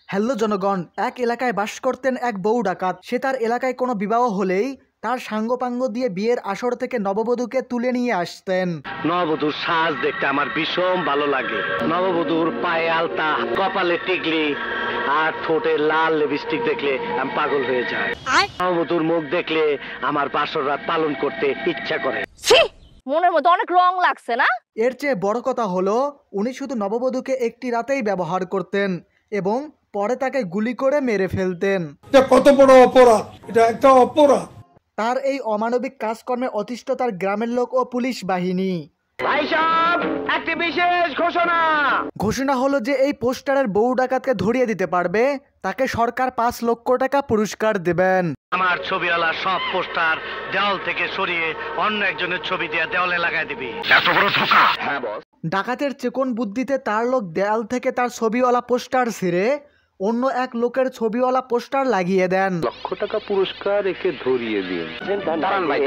Hello জনগণ, এক এলাকায় বাস করতেন এক বউ ডাকাত। সে তার এলাকায় কোনো বিবাহ হলেই তার সাঙ্গপাঙ্গ দিয়ে বিয়ের আসর থেকে নববধূকে তুলে নিয়ে আসতেন। নববধূর সাজ দেখতে আমার ভীষণ ভালো লাগে। নববধূর পায়ে আলতা, কপালে টিকলি আর ঠোঁটে লাল লিপস্টিক দেখলে আমি পাগল হয়ে যাই। নববধূর মুখ দেখলে আমার বাসর রাত পালন করতে ইচ্ছা করে। মনের মধ্যে অনেক রং লাগছে না? এর চেয়ে বড় কথা হলো, উনি শুধু নববধূকে একটি রাতেই ব্যবহার করতেন এবং পরে তাকে গুলি করে মেরে ফেলতেন। এটা কত বড় অপরাধ! এটা একটা অপরাধ। তার এই অমানবিক কাজকর্মে অতিষ্ঠ তার গ্রামের লোক ও পুলিশ বাহিনী। ভাই সাহেব, একটি বিশেষ ঘোষণা হলো যে এই পোস্টারের বউ ডাকাতকে ধরিয়ে দিতে পারবে তাকে সরকার ৫ লক্ষ টাকা পুরস্কার দেবেন। আমার ছবিওয়ালা সব পোস্টার দেওয়াল থেকে সরিয়ে অন্য একজনের ছবি দিয়ে দেওয়ালে লাগাই দিবি। এত বড় ধোঁকা! হ্যাঁ বস। ডাকাতের চিকন বুদ্ধিতে তার লোক দেয়াল থেকে তার ছবিওয়ালা পোস্টার ছিঁড়ে অন্য এক লোকের ছবিওয়ালা পোস্টার লাগিয়ে দেন। লক্ষ টাকা পুরস্কার একে ধরিয়ে দিন। দাঁড়ান ভাই,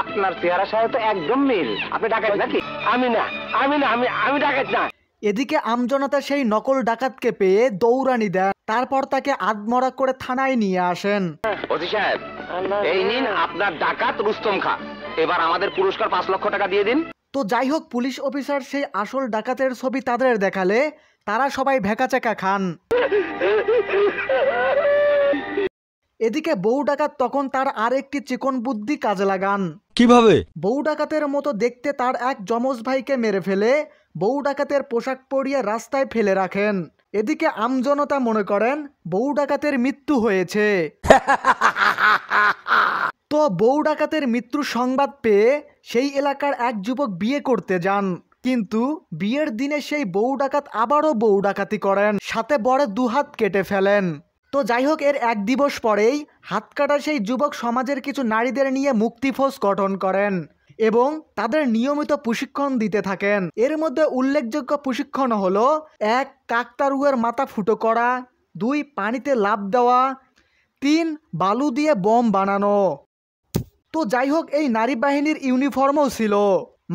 আপনার চেহারার সাথে তো একদম মিল। আপনি ডাকাত নাকি? আমি না, আমি ডাকাত না। এদিকে আমজনতা সেই নকল ডাকাতকে পেয়ে দৌড়ানি দেন, তারপর তাকে আধমরা করে থানায় নিয়ে আসেন। ওসি সাহেব, এই নিন আপনার ডাকাত রুস্তম খা। এবার আমাদের পুরস্কার ৫ লক্ষ টাকা দিয়ে দিন। তো যাই হোক, পুলিশ অফিসার সেই আসল ডাকাতের ছবি তাদের দেখালে তারা সবাই ভেকাচেকা খান। এদিকে বউ ডাকাত তখন তার আরেকটি চিকন বুদ্ধি কাজে লাগান। কিভাবে? বউ ডাকাতের মতো দেখতে তার এক যমজ ভাইকে মেরে ফেলে বউ ডাকাতের পোশাক পরিয়ে রাস্তায় ফেলে রাখেন। এদিকে আমজনতা মনে করেন বউ ডাকাতের মৃত্যু হয়েছে। তো বউ ডাকাতের মৃত্যুর সংবাদ পেয়ে সেই এলাকার এক যুবক বিয়ে করতে যান, কিন্তু বিয়ের দিনে সেই বউ ডাকাত আবারও বউ ডাকাতি করেন, সাথে বড় ২ হাত কেটে ফেলেন। তো যাই হোক, এর ১ দিবস পরেই হাত কাটা সেই যুবক সমাজের কিছু নারীদের নিয়ে মুক্তিফৌজ গঠন করেন এবং তাদের নিয়মিত প্রশিক্ষণ দিতে থাকেন। এর মধ্যে উল্লেখযোগ্য প্রশিক্ষণ হলো ১ কাকতাড়ুয়ার মাথা ফুটো করা, ২ পানিতে লাফ দেওয়া, ৩ বালু দিয়ে বম বানানো। তো যাই হোক, এই নারী বাহিনীর ইউনিফর্মও ছিল,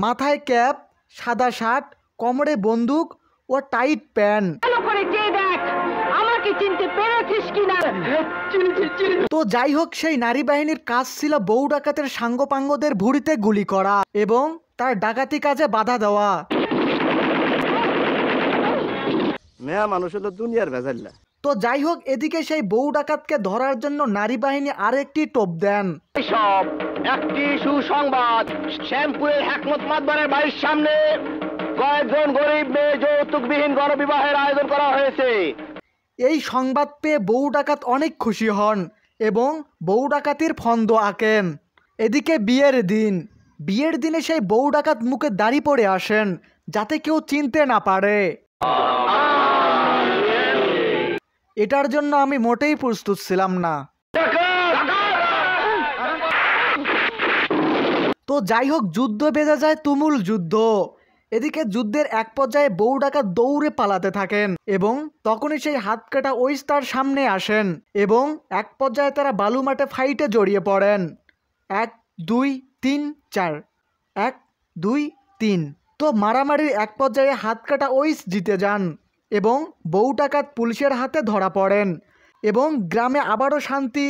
মাথায় ক্যাপ, সাদা শার্ট, কোমরে বন্দুক ও টাইট প্যান্ট। তো যাই হোক, সেই নারী বাহিনীর কাজ ছিল বউ ডাকাতের সাঙ্গপাঙ্গদের ভুঁড়িতে গুলি করা এবং তার ডাকাতি কাজে বাধা দেওয়া। মেয়া মানুষ হলো দুনিয়ার ভেজাল্লা। তো যাই হোক, এদিকে সেই বউ ডাকাতকে ধরার জন্য নারী বাহিনী আরেকটি টোপ দেন। সব একটি সুসংবাদ, শ্যামপুরের হেকমত মাতবারের বাড়ির সামনে কয়েকজন গরিব মেয়ে যৌতুকবিহীন গণবিবাহের আয়োজন করা হয়েছে। এই সংবাদ পেয়ে বউ ডাকাত অনেক খুশি হন এবং বউ ডাকাতির ফন্দ আঁকেন। এদিকে বিয়ের দিনে সেই বউ ডাকাত মুখে দাড়ি পরে আসেন যাতে কেউ চিনতে না পারে। এটার জন্য আমি মোটেই প্রস্তুত ছিলাম না। তো যাই হোক, যুদ্ধ বেজে যায় তুমুল যুদ্ধ। এদিকে যুদ্ধের এক পর্যায়ে বউ ডাকাত দৌড়ে পালাতে থাকেন এবং তখনই সেই হাত কাটা ওইস তার সামনে আসেন এবং এক পর্যায়ে তারা বালু মাঠে ফাইটে জড়িয়ে পড়েন। ১ ২ ৩ ৪, ১ ২ ৩। তো মারামারির এক পর্যায়ে হাত কাটা ওইস জিতে যান এবং বউ ডাকাত পুলিশের হাতে ধরা পড়েন এবং গ্রামে আবারও শান্তি,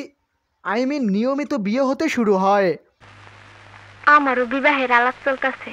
নিয়মিত বিয়ে হতে শুরু হয়। আমারও বিবাহের আলাপ চলতেছে।